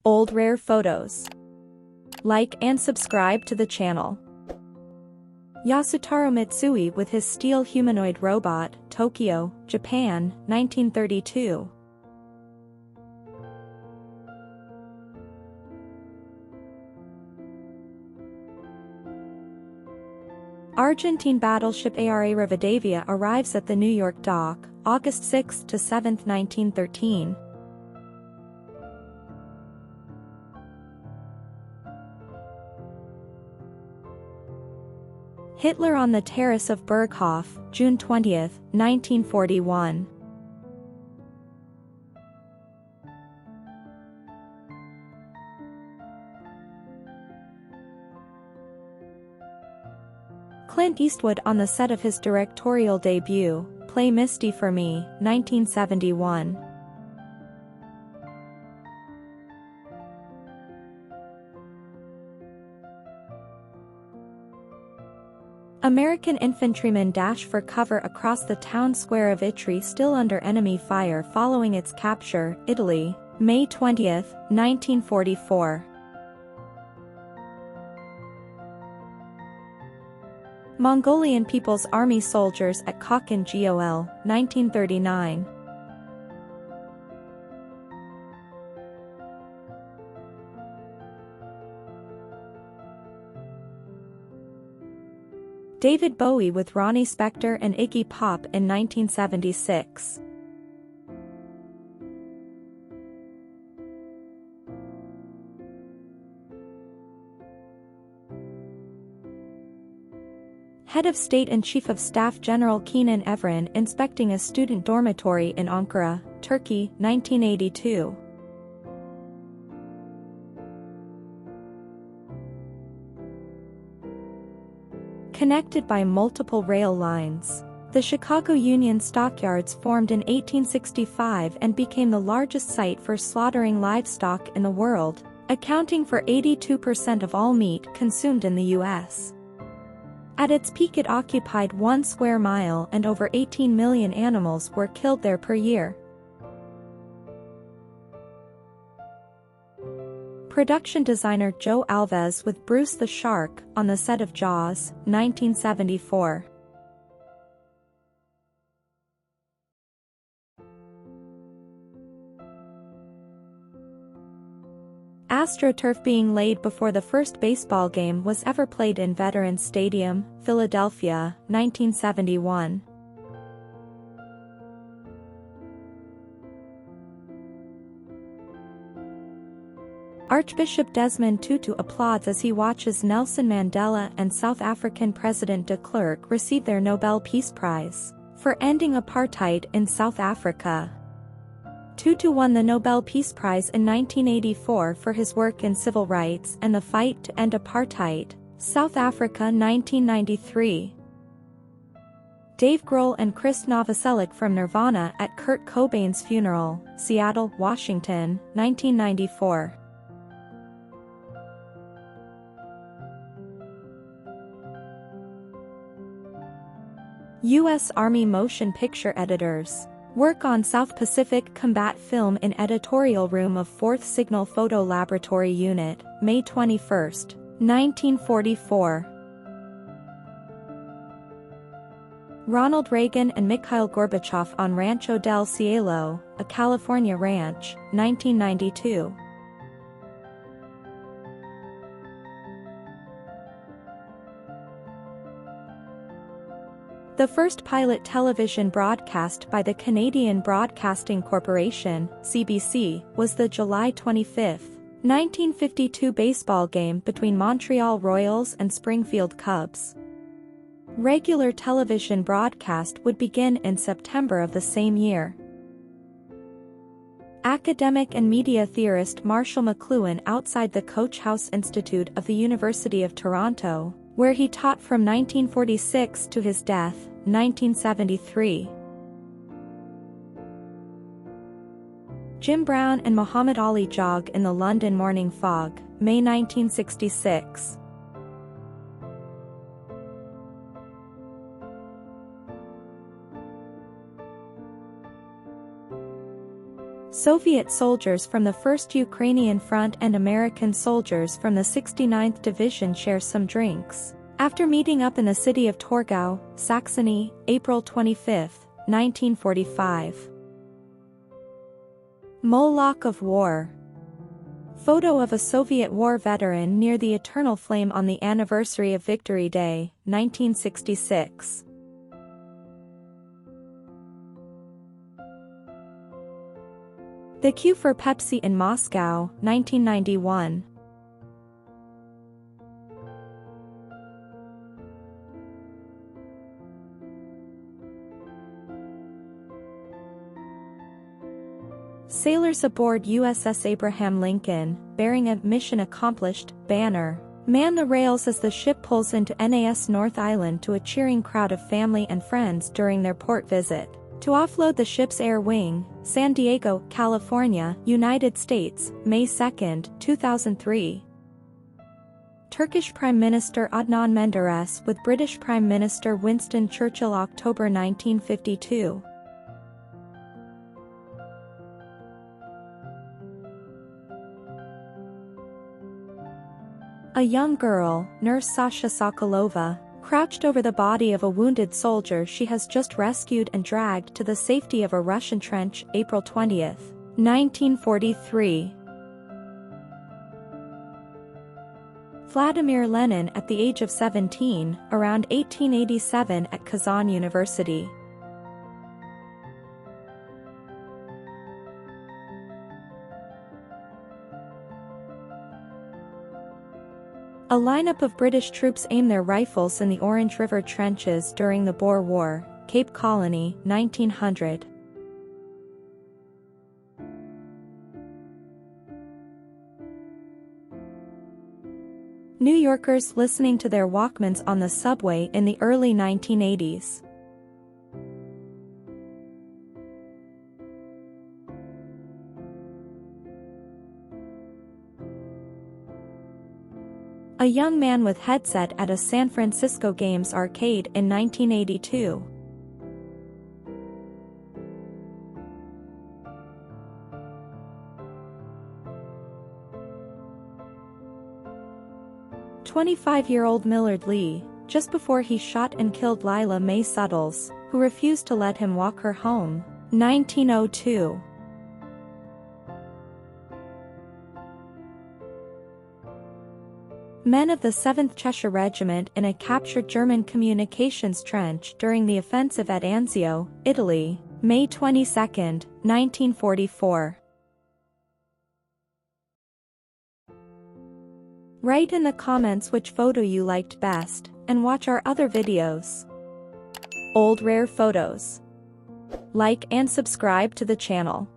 Old rare photos. Like and subscribe to the channel. Yasutaro Mitsui with his steel humanoid robot, Tokyo, Japan, 1932. Argentine battleship Ara Rivadavia arrives at the New York dock, August 6 to 7, 1913. Hitler on the terrace of Berghof, June 20, 1941. Clint Eastwood on the set of his directorial debut, Play Misty for Me, 1971. American infantrymen dash for cover across the town square of Itri, still under enemy fire following its capture, Italy, May 20, 1944. Mongolian People's Army soldiers at Khakin Gol, 1939. David Bowie with Ronnie Spector and Iggy Pop in 1976. Head of State and Chief of Staff General Kenan Evren inspecting a student dormitory in Ankara, Turkey, 1982. Connected by multiple rail lines, the Chicago Union Stockyards formed in 1865 and became the largest site for slaughtering livestock in the world, accounting for 82% of all meat consumed in the U.S. At its peak, it occupied 1 square mile and over 18 million animals were killed there per year. Production designer Joe Alves with Bruce the Shark on the set of Jaws, 1974. AstroTurf being laid before the first baseball game was ever played in Veterans Stadium, Philadelphia, 1971. Archbishop Desmond Tutu applauds as he watches Nelson Mandela and South African President de Klerk receive their Nobel Peace Prize for ending apartheid in South Africa. Tutu won the Nobel Peace Prize in 1984 for his work in civil rights and the fight to end apartheid, South Africa, 1993. Dave Grohl and Chris Novoselic from Nirvana at Kurt Cobain's funeral, Seattle, Washington, 1994. U.S. Army motion picture editors work on South Pacific combat film in editorial room of 4th Signal Photo Laboratory Unit, May 21, 1944. Ronald Reagan and Mikhail Gorbachev on Rancho del Cielo, a California ranch, 1992. The first pilot television broadcast by the Canadian Broadcasting Corporation, CBC, was the July 25, 1952 baseball game between Montreal Royals and Springfield Cubs. Regular television broadcast would begin in September of the same year. Academic and media theorist Marshall McLuhan outside the Coach House Institute of the University of Toronto, where he taught from 1946 to his death, 1973. Jim Brown and Muhammad Ali jog in the London morning fog, May 1966. Soviet soldiers from the 1st Ukrainian Front and American soldiers from the 69th Division share some drinks, after meeting up in the city of Torgau, Saxony, April 25, 1945. Moloch of War. Photo of a Soviet war veteran near the eternal flame on the anniversary of Victory Day, 1966. The queue for Pepsi in Moscow, 1991. Sailors aboard USS Abraham Lincoln, bearing a "Mission Accomplished" banner, man the rails as the ship pulls into NAS North Island to a cheering crowd of family and friends during their port visit, to offload the ship's air wing, San Diego, California, United States, May 2, 2003. Turkish Prime Minister Adnan Menderes with British Prime Minister Winston Churchill, October 1952. A young girl, nurse Sasha Sokolova, crouched over the body of a wounded soldier she has just rescued and dragged to the safety of a Russian trench, April 20, 1943. Vladimir Lenin at the age of 17, around 1887 at Kazan University. A lineup of British troops aim their rifles in the Orange River trenches during the Boer War, Cape Colony, 1900. New Yorkers listening to their Walkmans on the subway in the early 1980s. A young man with headset at a San Francisco Games arcade in 1982. "25-year-old Millard Lee, just before he shot and killed Lila Mae Suttles, who refused to let him walk her home, 1902. Men of the 7th Cheshire Regiment in a captured German communications trench during the offensive at Anzio, Italy, May 22, 1944. Write in the comments which photo you liked best, and watch our other videos. Old rare photos. Like and subscribe to the channel.